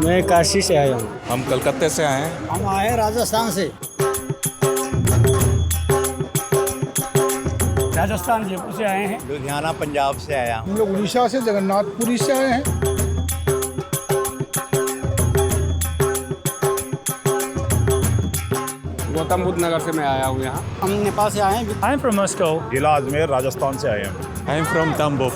मैं काशी से आया हूँ। हम कलकत्ते से आए हैं। हम आए हैं राजस्थान से। राजस्थान जयपुर से आए हैं। लुधियाना पंजाब से आया हूँ। हम लोग उड़ीसा से जगन्नाथपुरी से आए हैं। गौतम बुद्ध नगर से मैं आया हूँ यहाँ। हम नेपाल से आए हैं। I am from Moscow. जिला अजमेर राजस्थान से आए हैं। आई एम फ्रॉम तंबू।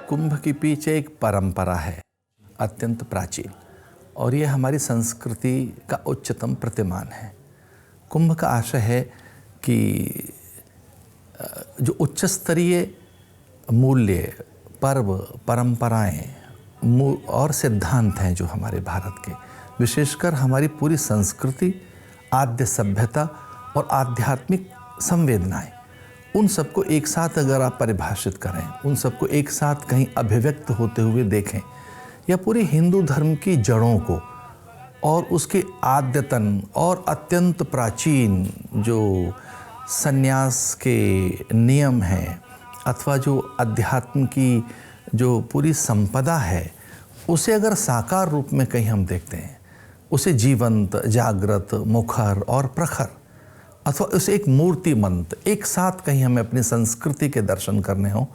कुंभ के पीछे एक परंपरा है, अत्यंत प्राचीन, और ये हमारी संस्कृति का उच्चतम प्रतिमान है। कुंभ का आशय है कि जो उच्च स्तरीय मूल्य, पर्व, परंपराएं और सिद्धांत हैं जो हमारे भारत के, विशेषकर हमारी पूरी संस्कृति, आद्य सभ्यता और आध्यात्मिक संवेदनाएं, उन सबको एक साथ अगर आप परिभाषित करें, उन सबको एक साथ कहीं अभिव्यक्त होते हुए देखें, या पूरे हिंदू धर्म की जड़ों को और उसके आद्यतन और अत्यंत प्राचीन जो संन्यास के नियम हैं, अथवा जो अध्यात्म की जो पूरी संपदा है, उसे अगर साकार रूप में कहीं हम देखते हैं, उसे जीवंत, जागृत, मुखर और प्रखर, अथवा उसे एक मूर्तिमंत एक साथ कहीं हमें अपनी संस्कृति के दर्शन करने हो,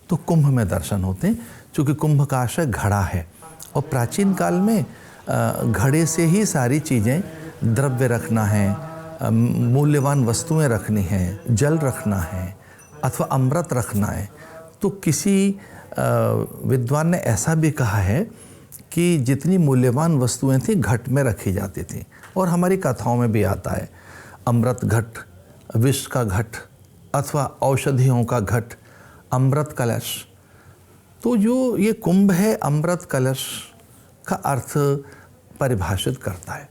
तो कुंभ में दर्शन होते हैं। चूँकि कुंभ का आशय घड़ा है, और प्राचीन काल में घड़े से ही सारी चीज़ें, द्रव्य रखना है, मूल्यवान वस्तुएं रखनी हैं, जल रखना है, अथवा अमृत रखना है। तो किसी विद्वान ने ऐसा भी कहा है कि जितनी मूल्यवान वस्तुएं थी घट में रखी जाती थी, और हमारी कथाओं में भी आता है, अमृत घट, विष का घट, अथवा औषधियों का घट, अमृत कलश। तो जो ये कुंभ है, अमृत कलश का अर्थ परिभाषित करता है।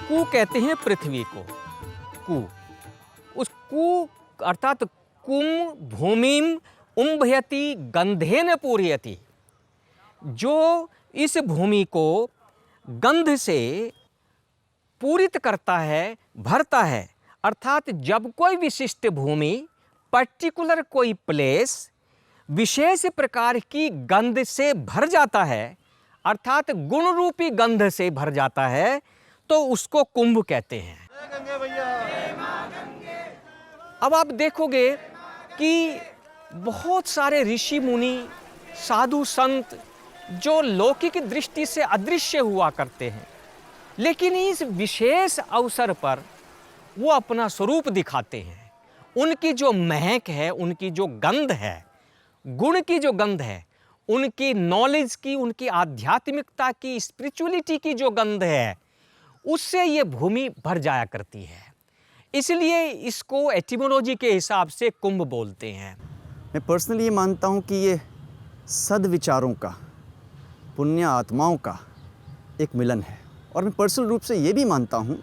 कु कहते हैं पृथ्वी को, कु। उस कु अर्थात कुम भूमिम उम्भयति गंधेन पूरयति, जो इस भूमि को गंध से पूरित करता है, भरता है। अर्थात जब कोई विशिष्ट भूमि, पर्टिकुलर कोई प्लेस विशेष प्रकार की गंध से भर जाता है, अर्थात गुण रूपी गंध से भर जाता है, तो उसको कुंभ कहते हैं। अब आप देखोगे कि बहुत सारे ऋषि मुनि, साधु संत जो लौकिक दृष्टि से अदृश्य हुआ करते हैं, लेकिन इस विशेष अवसर पर वो अपना स्वरूप दिखाते हैं। उनकी जो महक है, उनकी जो गंध है, गुण की जो गंध है, उनकी नॉलेज की, उनकी आध्यात्मिकता की, स्पिरिचुअलिटी की जो गंध है, उससे ये भूमि भर जाया करती है। इसलिए इसको एटिमोलॉजी के हिसाब से कुंभ बोलते हैं। मैं पर्सनली ये मानता हूँ कि ये सद्विचारों का, पुण्य आत्माओं का एक मिलन है। और मैं पर्सनल रूप से ये भी मानता हूँ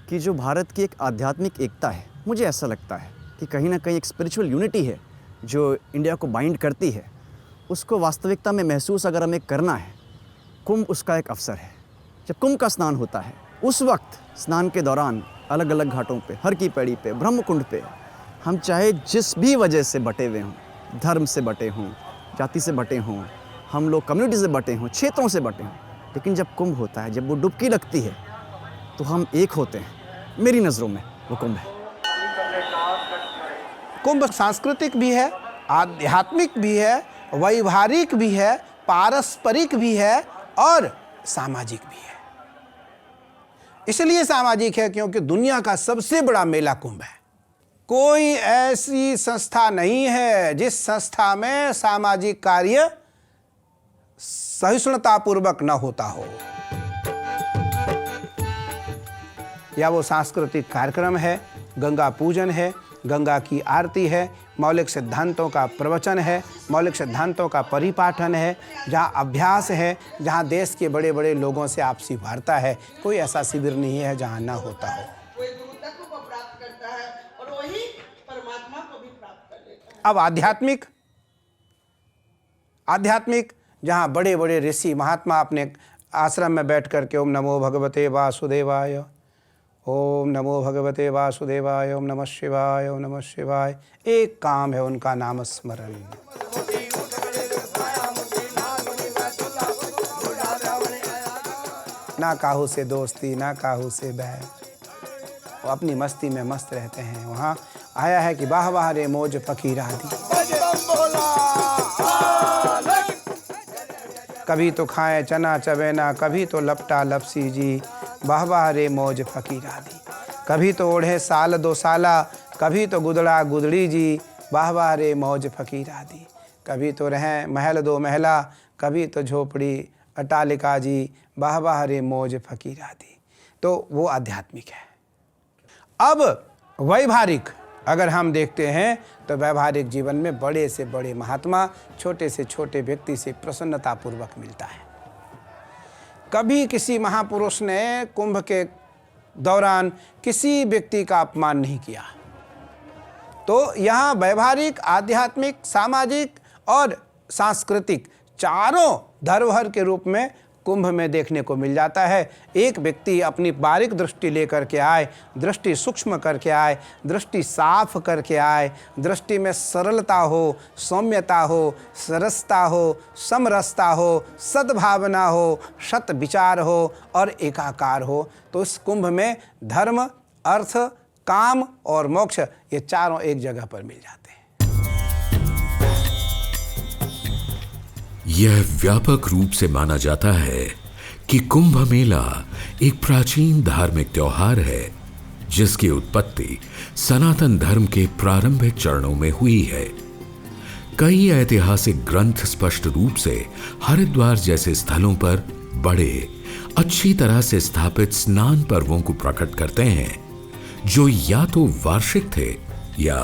कि जो भारत की एक आध्यात्मिक एकता है, मुझे ऐसा लगता है कि कहीं ना कहीं एक स्पिरिचुअल यूनिटी है जो इंडिया को बाइंड करती है, उसको वास्तविकता में महसूस अगर हमें करना है, कुंभ उसका एक अवसर है। जब कुंभ का स्नान होता है, उस वक्त स्नान के दौरान अलग अलग घाटों पे, हर की पैड़ी पे, ब्रह्मकुंड पे, हम चाहे जिस भी वजह से बटे हुए हों, धर्म से बटे हों, जाति से बटे हों, हम लोग कम्युनिटी से बटे हों, क्षेत्रों से बटे हों, लेकिन जब कुंभ होता है, जब वो डुबकी लगती है, तो हम एक होते हैं। मेरी नज़रों में वो कुंभ है। कुंभ सांस्कृतिक भी है, आध्यात्मिक भी है, वैवाहिक भी है, पारस्परिक भी है और सामाजिक भी है। इसलिए सामाजिक है क्योंकि दुनिया का सबसे बड़ा मेला कुंभ है। कोई ऐसी संस्था नहीं है जिस संस्था में सामाजिक कार्य सहिष्णुतापूर्वक न होता हो। या वो सांस्कृतिक कार्यक्रम है, गंगा पूजन है, गंगा की आरती है, मौलिक सिद्धांतों का प्रवचन है, मौलिक सिद्धांतों का परिपाठन है, जहाँ अभ्यास है, जहाँ देश के बड़े बड़े लोगों से आपसी वार्ता है। कोई ऐसा शिविर नहीं है जहाँ ना होता हो। कोई दूर तक को प्राप्त करता है और वही परमात्मा को भी प्राप्त कर लेता है। अब आध्यात्मिक जहाँ बड़े बड़े ऋषि महात्मा अपने आश्रम में बैठ कर के ओम नमो भगवते वासुदेवाय, ओम नमो भगवते वासुदेवाय, ओम नमः शिवाय, ओम नमः शिवाय, एक काम है उनका नाम स्मरण। ना काहू से दोस्ती, ना काहू से बैर, वो अपनी मस्ती में मस्त रहते हैं। वहाँ आया है कि वाह वाह रे मौज फकीरा दी, कभी तो खाए चना चबेना, कभी तो लपटा लपसी जी, वाह वाह रे मौज फकीरा दी, कभी तो ओढ़े साल दो साला, कभी तो गुदड़ा गुदड़ी जी, वाह वाह रे मौज फकीरा दी, कभी तो रहें महल दो महला, कभी तो झोपड़ी अटालिका जी, वाह वाह रे मौज फकीरा दी। तो वो आध्यात्मिक है। अब वैवाहिक अगर हम देखते हैं तो वैवाहिक जीवन में बड़े से बड़े महात्मा छोटे से छोटे व्यक्ति से प्रसन्नतापूर्वक मिलता है। कभी किसी महापुरुष ने कुंभ के दौरान किसी व्यक्ति का अपमान नहीं किया। तो यहाँ वैवाहिक, आध्यात्मिक, सामाजिक और सांस्कृतिक चारों धरोहर के रूप में कुंभ में देखने को मिल जाता है। एक व्यक्ति अपनी बारीक दृष्टि लेकर के आए, दृष्टि सूक्ष्म करके आए, दृष्टि साफ करके आए, दृष्टि में सरलता हो, सौम्यता हो, सरसता हो, समरसता हो, सद्भावना हो, सत विचार हो और एकाकार हो। तो इस कुंभ में धर्म, अर्थ, काम और मोक्ष ये चारों एक जगह पर मिल जाते हैं। यह व्यापक रूप से माना जाता है कि कुंभ मेला एक प्राचीन धार्मिक त्योहार है जिसकी उत्पत्ति सनातन धर्म के प्रारंभिक चरणों में हुई है। कई ऐतिहासिक ग्रंथ स्पष्ट रूप से हरिद्वार जैसे स्थलों पर बड़े अच्छी तरह से स्थापित स्नान पर्वों को प्रकट करते हैं, जो या तो वार्षिक थे या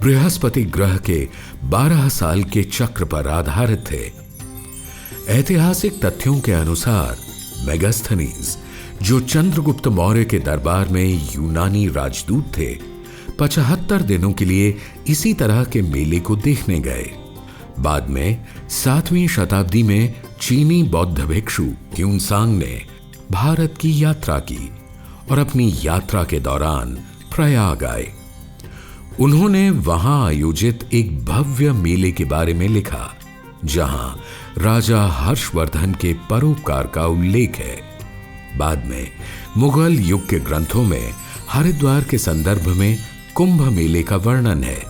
बृहस्पति ग्रह के 12 साल के चक्र पर आधारित थे। ऐतिहासिक तथ्यों के अनुसार मेगास्थनीज, जो चंद्रगुप्त मौर्य के दरबार में यूनानी राजदूत थे, 75 दिनों के लिए इसी तरह के मेले को देखने गए। बाद में 7वीं शताब्दी में चीनी बौद्ध भिक्षु क्यूनसांग ने भारत की यात्रा की और अपनी यात्रा के दौरान प्रयाग आए। उन्होंने वहां आयोजित एक भव्य मेले के बारे में लिखा, जहां राजा हर्षवर्धन के परोपकार का उल्लेख है। बाद में मुगल युग के ग्रंथों में हरिद्वार के संदर्भ में कुंभ मेले का वर्णन है,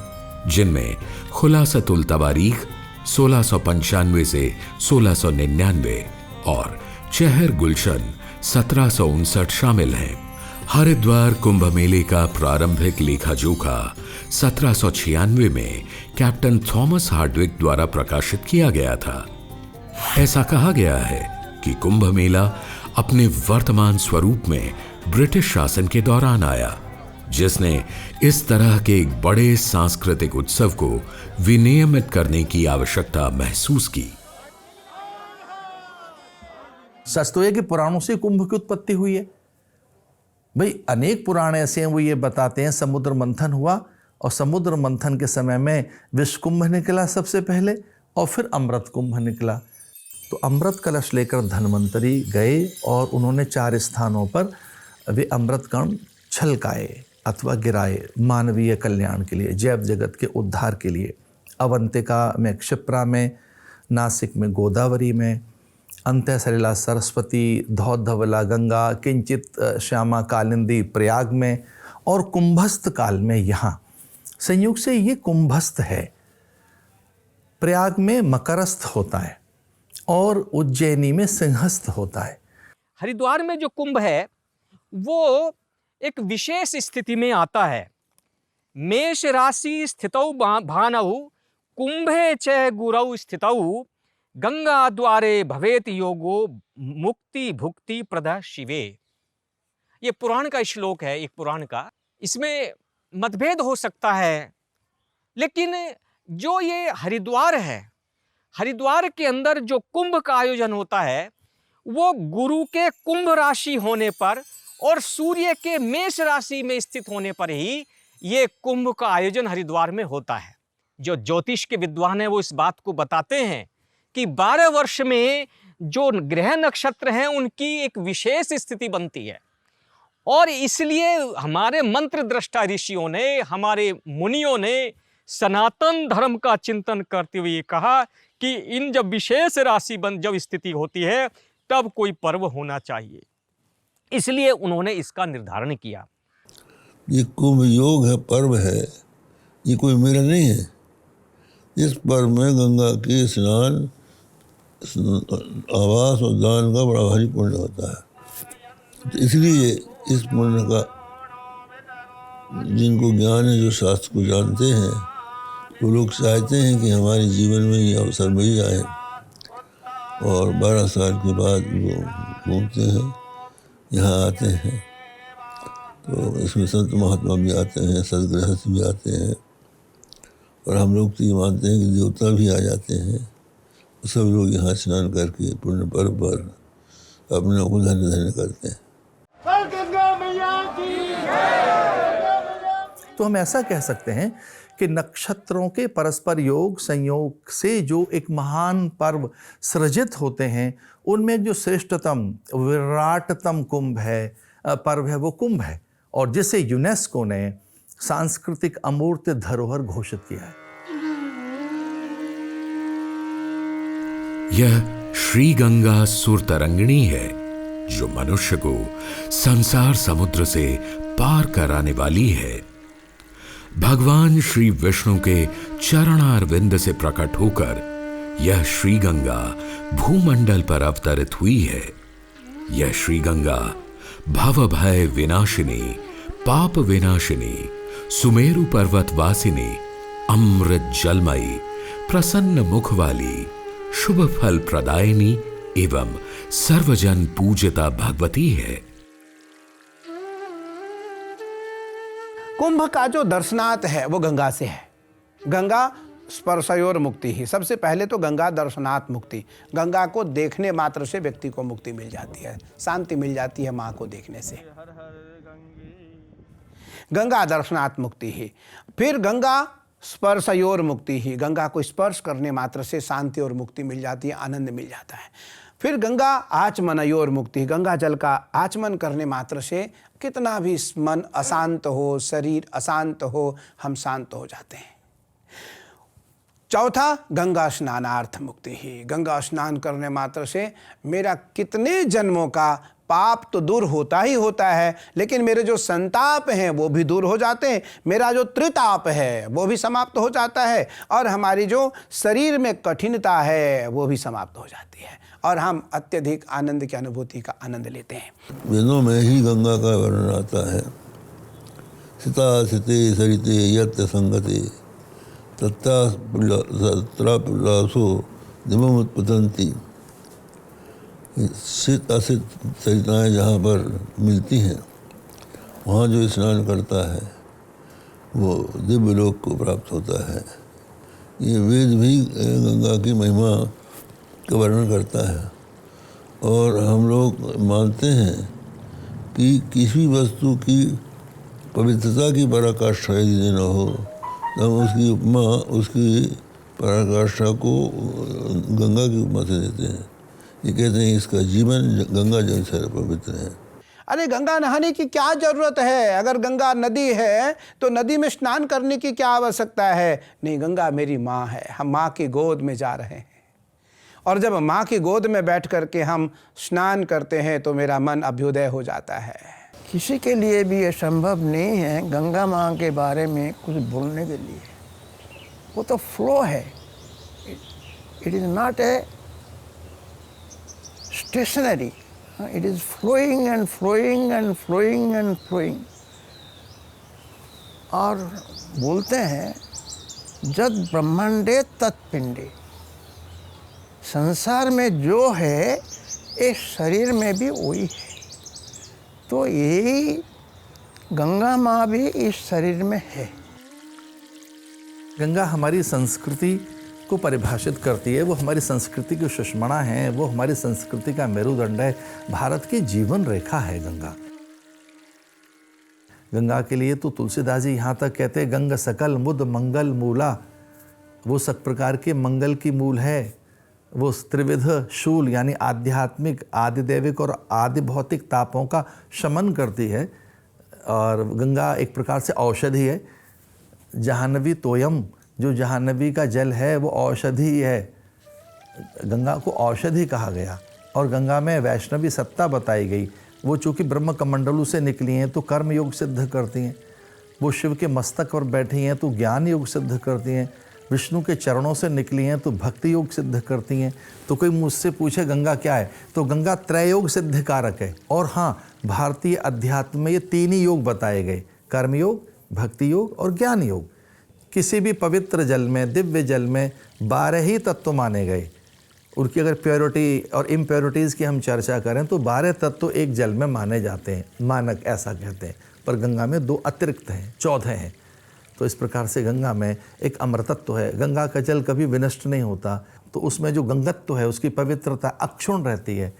जिनमें खुलासतुल तवारीख 1695 से 1699 और चहर गुलशन 1759 शामिल हैं। हरिद्वार कुंभ मेले का प्रारंभिक लेखा जोखा 1796 में कैप्टन थॉमस हार्डविक द्वारा प्रकाशित किया गया था। ऐसा कहा गया है कि कुंभ मेला अपने वर्तमान स्वरूप में ब्रिटिश शासन के दौरान आया, जिसने इस तरह के एक बड़े सांस्कृतिक उत्सव को विनियमित करने की आवश्यकता महसूस की। सच तो है कि पुराणों से कुंभ की उत्पत्ति हुई है। भाई अनेक पुराण ऐसे हैं, वो ये बताते हैं समुद्र मंथन हुआ और समुद्र मंथन के समय में विश्व कुंभ निकला सबसे पहले और फिर अमृत कुंभ निकला। तो अमृत कलश लेकर धन्वंतरी गए और उन्होंने 4 स्थानों पर वे अमृत कण छलकाए अथवा गिराए मानवीय कल्याण के लिए, जैव जगत के उद्धार के लिए। अवंतिका में क्षिप्रा में, नासिक में गोदावरी में, अंत्य सलिला सरस्वती, धौधवला गंगा, किंचित श्यामा कालिंदी प्रयाग में और कुंभस्थ काल में यहाँ। संयोग से ये कुंभस्थ है। प्रयाग में मकरस्थ होता है और उज्जैनी में सिंहस्थ होता है। हरिद्वार में जो कुंभ है वो एक विशेष स्थिति में आता है। मेष राशि स्थितौ भानौ कुंभे च गुरौ स्थितौ गंगा द्वारे भवेत योगो मुक्ति भुक्ति प्रद शिवे। ये पुराण का श्लोक है, एक पुराण का। इसमें मतभेद हो सकता है, लेकिन जो ये हरिद्वार है, हरिद्वार के अंदर जो कुंभ का आयोजन होता है वो गुरु के कुंभ राशि होने पर और सूर्य के मेष राशि में स्थित होने पर ही ये कुंभ का आयोजन हरिद्वार में होता है। जो ज्योतिष के विद्वान हैं वो इस बात को बताते हैं कि 12 वर्ष में जो ग्रह नक्षत्र हैं उनकी एक विशेष स्थिति बनती है, और इसलिए हमारे मंत्र दृष्टा ऋषियों ने, हमारे मुनियों ने सनातन धर्म का चिंतन करते हुए कहा कि इन जब विशेष राशि जब स्थिति होती है तब कोई पर्व होना चाहिए, इसलिए उन्होंने इसका निर्धारण किया। ये कुंभ योग है, पर्व है, ये कोई मेला नहीं है। इस पर्व में गंगा के स्नान, आवास और दान का बड़ा भारी पुण्य होता है। तो इसलिए इस पुण्य का जिनको ज्ञान है, जो शास्त्र को जानते हैं, वो लोग चाहते हैं कि हमारे जीवन में ये अवसर मिल जाए, और 12 साल के बाद वो घूमते हैं, यहाँ आते हैं। तो इसमें संत महात्मा भी आते हैं, सदगृहस्थ भी आते हैं, और हम लोग तो ये मानते हैं कि देवता भी आ जाते हैं। तो सब लोग यहाँ स्नान करके पुण्य पर्व पर अपने को धन्य धन्य करते हैं। तो हम ऐसा कह सकते हैं कि नक्षत्रों के परस्पर योग संयोग से जो एक महान पर्व सृजित होते हैं, उनमें जो श्रेष्ठतम विराटतम कुंभ है, पर्व है, वो कुंभ है, और जिसे यूनेस्को ने सांस्कृतिक अमूर्त धरोहर घोषित किया है। यह श्री गंगा सुरतरंगिणी है जो मनुष्य को संसार समुद्र से पार कराने वाली है। भगवान श्री विष्णु के चरणारविंद से प्रकट होकर यह श्री गंगा भूमंडल पर अवतरित हुई है। यह श्री गंगा भव भय विनाशिनी, पाप विनाशिनी, सुमेरु पर्वत वासिनी, अमृत जलमयी, प्रसन्न मुख वाली, शुभ फल प्रदायिनी एवं सर्वजन पूजिता भगवती है। कुंभ का जो दर्शनार्थ है वो गंगा से है। गंगा स्पर्शयोर मुक्ति ही, सबसे पहले तो गंगा दर्शनार्थ मुक्ति। गंगा को देखने मात्र से व्यक्ति को मुक्ति मिल जाती है, शांति मिल जाती है माँ को देखने से। गंगा दर्शनार्थ मुक्ति ही। फिर गंगा स्पर्शयोर मुक्ति ही, गंगा को स्पर्श करने मात्र से शांति और मुक्ति मिल जाती है, आनंद मिल जाता है। फिर गंगा आचमनयोर मुक्ति, गंगा जल का आचमन करने मात्र से कितना भी मन अशांत हो, शरीर अशांत हो, हम शांत हो जाते हैं। चौथा गंगा स्नानार्थ मुक्ति ही, गंगा स्नान करने मात्र से मेरा कितने जन्मों का पाप तो दूर होता ही होता है, लेकिन मेरे जो संताप हैं वो भी दूर हो जाते हैं, मेरा जो त्रिताप है वो भी समाप्त हो जाता है, और हमारी जो शरीर में कठिनता है वो भी समाप्त हो जाती है, और हम अत्यधिक आनंद की अनुभूति का आनंद लेते हैं। वेदों में ही गंगा का वर्णन आता है। सिता सिते सरिते यत्र संगते तत्रापुलासो दिवम उत्पतंती। सित असित सरिताएँ जहाँ पर मिलती हैं, वहाँ जो स्नान करता है वो दिव्य लोक को प्राप्त होता है। ये वेद भी गंगा की महिमा का वर्णन करता है, और हम लोग मानते हैं कि किसी वस्तु की पवित्रता की पराकाष्ठा यदि न हो तो हम उसकी उपमा, उसकी पराकाष्ठा को गंगा की उपमा से देते हैं। ये कहते हैं इसका जीवन गंगा जल से पवित्र है। अरे गंगा नहाने की क्या जरूरत है? अगर गंगा नदी है तो नदी में स्नान करने की क्या आवश्यकता है? नहीं, गंगा मेरी माँ है, हम माँ की गोद में जा रहे हैं, और जब माँ की गोद में बैठ करके हम स्नान करते हैं तो मेरा मन अभ्युदय हो जाता है। किसी के लिए भी ये संभव नहीं है गंगा माँ के बारे में कुछ बोलने के लिए। वो तो फ्लो है, it is not a stationary, it is flowing and flowing and flowing and flowing. और बोलते हैं जद ब्रह्मांडे तत्पिंडे, संसार में जो है इस शरीर में भी वही है। तो यही गंगा माँ भी इस शरीर में है। गंगा हमारी संस्कृति को परिभाषित करती है, वो हमारी संस्कृति की सुषमणा है, वो हमारी संस्कृति का मेरुदंड है, भारत की जीवन रेखा है गंगा। गंगा के लिए तो तुलसीदास जी यहाँ तक कहते हैं, गंग सकल मुद मंगल मूला, वो सब प्रकार के मंगल की मूल है। वो त्रिविध शूल यानी आध्यात्मिक, आदिदैविक और आदि भौतिक तापों का शमन करती है। और गंगा एक प्रकार से औषधि है। जहानवी तोयम, जो जहानवी का जल है वो औषधि है। गंगा को औषधि कहा गया। और गंगा में वैष्णवी सत्ता बताई गई। वो चूँकि ब्रह्म कमंडलू से निकली हैं तो कर्म योग सिद्ध करती हैं। वो शिव के मस्तक पर बैठी हैं तो ज्ञान योग सिद्ध करती हैं। विष्णु के चरणों से निकली हैं तो भक्ति योग सिद्ध करती हैं। तो कोई मुझसे पूछे गंगा क्या है, तो गंगा त्रैयोग सिद्ध कारक है। और हाँ, भारतीय अध्यात्म में ये 3 ही योग बताए गए, कर्म योग, भक्ति योग और ज्ञान योग। किसी भी पवित्र जल में, दिव्य जल में 12 ही तत्व माने गए। उनकी अगर प्योरिटी और इम्प्योरिटीज़ की हम चर्चा करें तो 12 तत्व एक जल में माने जाते हैं, मानक ऐसा कहते हैं। पर गंगा में 2 अतिरिक्त हैं, 14 हैं। तो इस प्रकार से गंगा में एक अमृतत्व है। गंगा का जल कभी विनष्ट नहीं होता। तो उसमें जो गंगत्व है, उसकी पवित्रता अक्षुण्ण रहती है।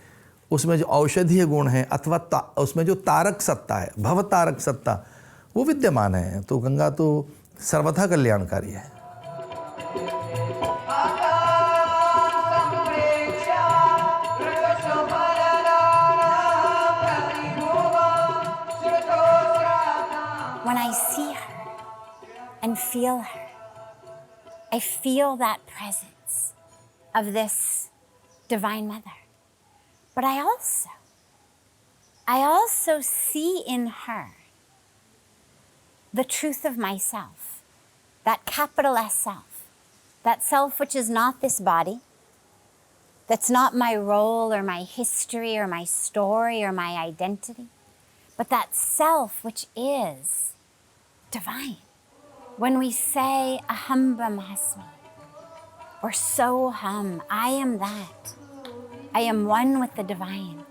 उसमें जो औषधीय गुण है अथवा उसमें जो तारक सत्ता है, भव तारक सत्ता, वो विद्यमान है। तो गंगा तो सर्वथा कल्याणकारी है। When I see her and feel her, I feel that presence of this Divine Mother. But I also see in her the truth of myself, that capital S self, that self which is not this body, that's not my role or my history or my story or my identity, but that self which is divine. When we say aham brahmasmi or soham, I am that, I am one with the divine.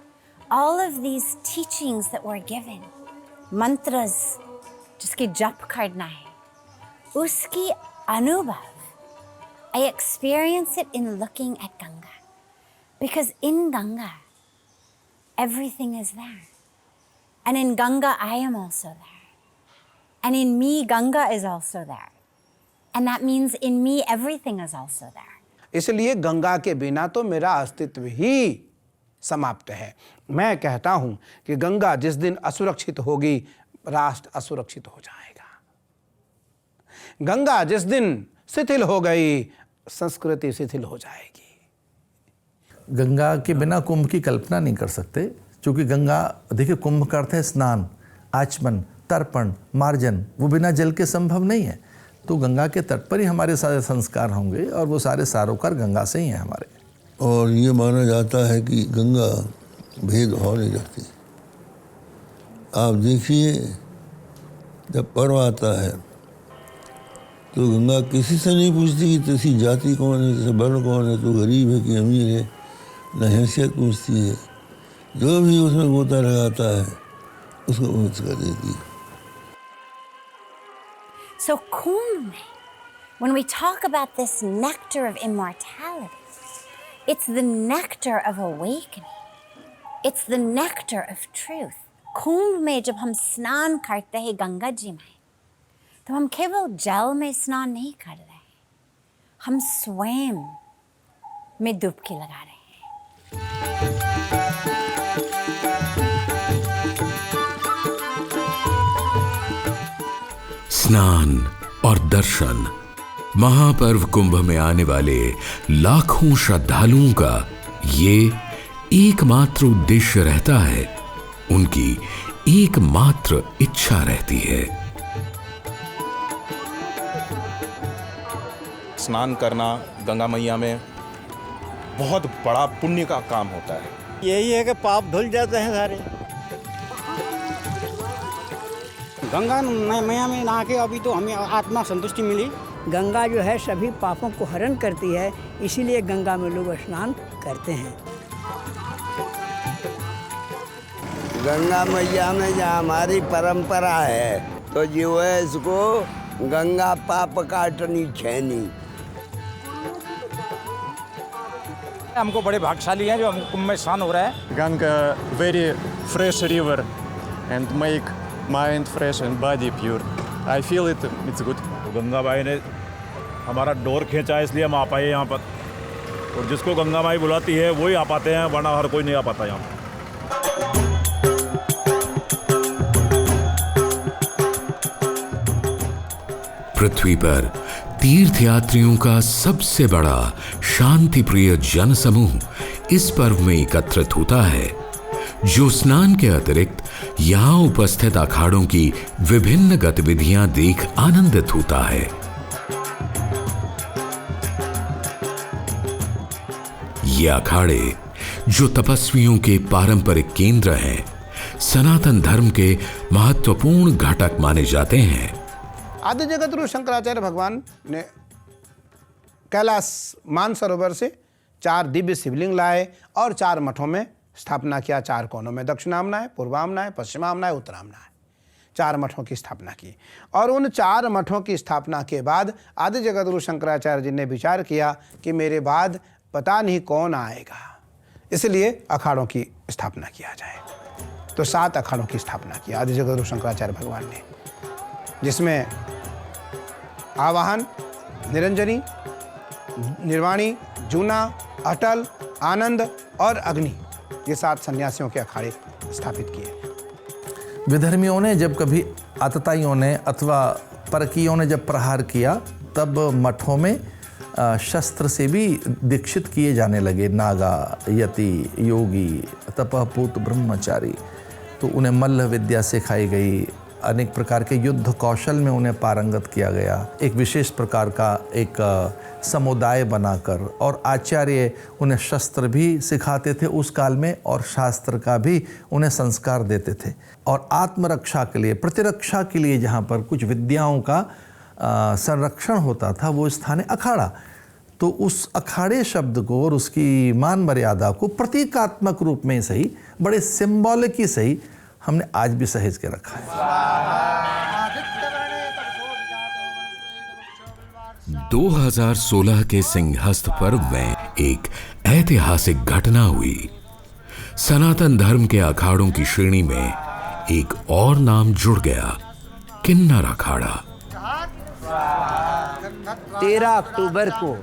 All of these teachings that were given, mantras जिसके जप करना है, उसकी अनुभव, I experience it in looking at Ganga. Because in Ganga, everything is there. And in Ganga, I am also there. And in me, Ganga is also there. And that means in me, everything is also there. इसलिए गंगा के बिना तो मेरा अस्तित्व ही समाप्त है। मैं कहता हूं कि गंगा जिस दिन असुरक्षित होगी, राष्ट्र असुरक्षित हो जाएगा। गंगा जिस दिन शिथिल हो गई, संस्कृति शिथिल हो जाएगी। गंगा के बिना कुंभ की कल्पना नहीं कर सकते, क्योंकि गंगा, देखिए, कुंभ का अर्थ है स्नान, आचमन, तर्पण, मार्जन। वो बिना जल के संभव नहीं है। तो गंगा के तट पर ही हमारे सारे संस्कार होंगे और वो सारे सारोकार गंगा से ही हैं हमारे। और ये माना जाता है कि गंगा भेदभाव नहीं रखती। आप देखिए, जब पर्व आता है तो गंगा किसी से नहीं पूछती कि तेरी जाति कौन है, तेरा वर्ण कौन है, तू गरीब है कि अमीर है, न हैसियत पूछती है। जो भी उसमें गोता लगाता है उसको पवित्र कर देती है। So Kumbh, when we talk about this nectar of immortality, it's the nectar of awakening. It's the nectar of truth. कुंभ में जब हम स्नान करते हैं गंगा जी में, तो हम केवल जल में स्नान नहीं कर रहे, हम स्वयं में डुबकी लगा रहे हैं। स्नान और दर्शन, महापर्व कुंभ में आने वाले लाखों श्रद्धालुओं का ये एकमात्र उद्देश्य रहता है, उनकी एकमात्र इच्छा रहती है। स्नान करना गंगा मैया में बहुत बड़ा पुण्य का काम होता है। यही है कि पाप धुल जाते हैं सारे। गंगा मैया में नहा के अभी तो हमें आत्मा संतुष्टि मिली। गंगा जो है सभी पापों को हरण करती है, इसीलिए गंगा में लोग स्नान करते हैं। गंगा मैया में जहाँ हमारी परंपरा है तो जो है इसको गंगा पाप काटनी छैनी। हमको बड़े भाग्यशाली हैं जो हमको कुंभ में स्नान हो रहा है। Ganga, very fresh river and make mind fresh and body pure. I feel it's good. Ganga माई ने हमारा डोर खींचा है इसलिए हम आ पाए यहाँ पर, और जिसको गंगा माई बुलाती है वही आ पाते हैं, वरना हर कोई नहीं आ पाता यहाँ पर। पृथ्वी पर तीर्थयात्रियों का सबसे बड़ा शांति प्रिय जन समूह इस पर्व में एकत्रित होता है, जो स्नान के अतिरिक्त यहाँ उपस्थित अखाड़ों की विभिन्न गतिविधियां देख आनंदित होता है। ये अखाड़े जो तपस्वियों के पारंपरिक केंद्र हैं, सनातन धर्म के महत्वपूर्ण घटक माने जाते हैं। आदि जगतगुरु शंकराचार्य भगवान ने कैलाश मानसरोवर से 4 दिव्य शिवलिंग लाए और 4 मठों में स्थापना किया। 4 कोनों में, दक्षिणामनाय, पूर्वामनाय, पश्चिमामनाय, उत्तरामनाय, 4 मठों की स्थापना की। और उन 4 मठों की स्थापना के बाद आदि जगतगुरु शंकराचार्य जी ने विचार किया कि मेरे बाद पता नहीं कौन आएगा, इसलिए अखाड़ों की स्थापना किया जाए। तो 7 अखाड़ों की स्थापना की आदि जगतगुरु शंकराचार्य भगवान ने, जिसमें आवाहन, निरंजनी, निर्वाणी, जूना, अटल, आनंद और अग्नि, ये 7 सन्यासियों के अखाड़े स्थापित किए। विधर्मियों ने जब कभी आतताइयों ने अथवा परकीयों ने जब प्रहार किया, तब मठों में शस्त्र से भी दीक्षित किए जाने लगे नागा, यति, योगी, तपःपूत ब्रह्मचारी। तो उन्हें मल्ल विद्या सिखाई गई, अनेक प्रकार के युद्ध कौशल में उन्हें पारंगत किया गया। एक विशेष प्रकार का एक समुदाय बनाकर, और आचार्य उन्हें शस्त्र भी सिखाते थे उस काल में, और शास्त्र का भी उन्हें संस्कार देते थे। और आत्मरक्षा के लिए, प्रतिरक्षा के लिए जहाँ पर कुछ विद्याओं का संरक्षण होता था, वो स्थान है अखाड़ा। तो उस अखाड़े शब्द को और उसकी मान मर्यादा को प्रतीकात्मक रूप में सही, बड़े सिंबॉलिक ही सही, हमने आज भी सहेज के रखा है। 2016 के सिंहस्थ पर्व में एक ऐतिहासिक घटना हुई। सनातन धर्म के अखाड़ों की श्रेणी में एक और नाम जुड़ गया, किन्नर अखाड़ा। 13 अक्टूबर को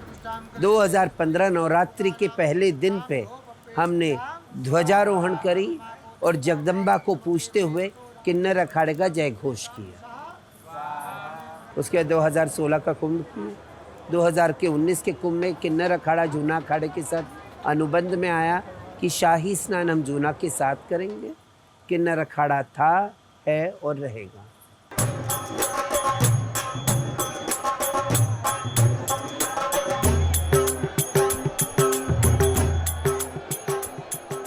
2015 नवरात्रि के पहले दिन पे हमने ध्वजारोहण करी और जगदम्बा को पूजते हुए किन्नर अखाड़े का जय घोष किया। उसके बाद 2016 का कुंभ किया। 2019 के कुंभ में किन्नर अखाड़ा जूना अखाड़े के साथ अनुबंध में आया कि शाही स्नान हम जूना के साथ करेंगे। किन्नर अखाड़ा था, है और रहेगा।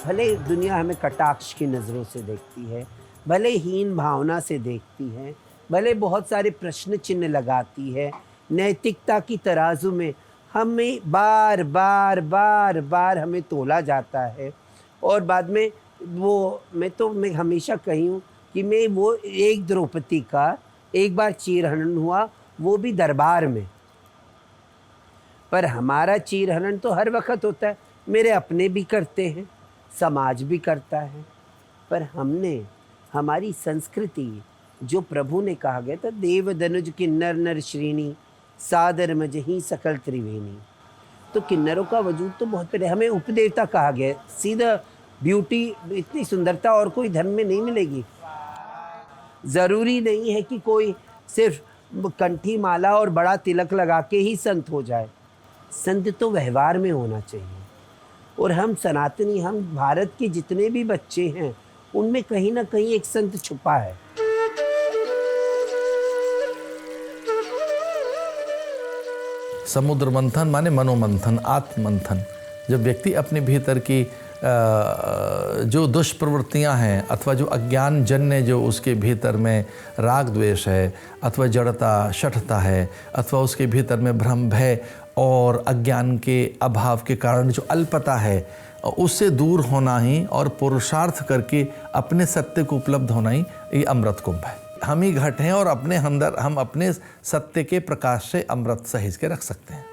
भले दुनिया हमें कटाक्ष की नज़रों से देखती है, भले हीन भावना से देखती है, भले बहुत सारे प्रश्न चिन्ह लगाती है, नैतिकता की तराजू में हमें बार बार हमें तोला जाता है। और बाद में मैं हमेशा कही हूँ कि मैं वो एक द्रौपदी का एक बार चीरहरण हुआ, वो भी दरबार में। पर हमारा चीरहरण तो हर वक्त होता है, मेरे अपने भी करते हैं, समाज भी करता है। पर हमने हमारी संस्कृति, जो प्रभु ने कहा गया था, देव धनुज किन्नर नर श्रेणी सादर मजही सकल त्रिवेणी, तो किन्नरों का वजूद तो बहुत पहले। हमें उपदेवता कहा गया, सीधा ब्यूटी, इतनी सुंदरता और कोई धर्म में नहीं मिलेगी। ज़रूरी नहीं है कि कोई सिर्फ कंठी माला और बड़ा तिलक लगा के ही संत हो जाए। संत तो व्यवहार में होना चाहिए। और हम सनातनी, हम भारत के जितने भी बच्चे हैं, उनमें कहीं ना कहीं एक संत छुपा है। समुद्र मंथन माने मनोमंथन, आत्ममंथन। जब व्यक्ति अपने भीतर की जो दुष्प्रवृत्तियां हैं, अथवा जो अज्ञान जन्य जो उसके भीतर में राग द्वेष है, अथवा जड़ता शठता है, अथवा उसके भीतर में भ्रम भय और अज्ञान के अभाव के कारण जो अल्पता है, उससे दूर होना ही और पुरुषार्थ करके अपने सत्य को उपलब्ध होना ही ये अमृत कुंभ है। हम ही घट हैं और अपने अंदर हम अपने सत्य के प्रकाश से अमृत सहेज के रख सकते हैं।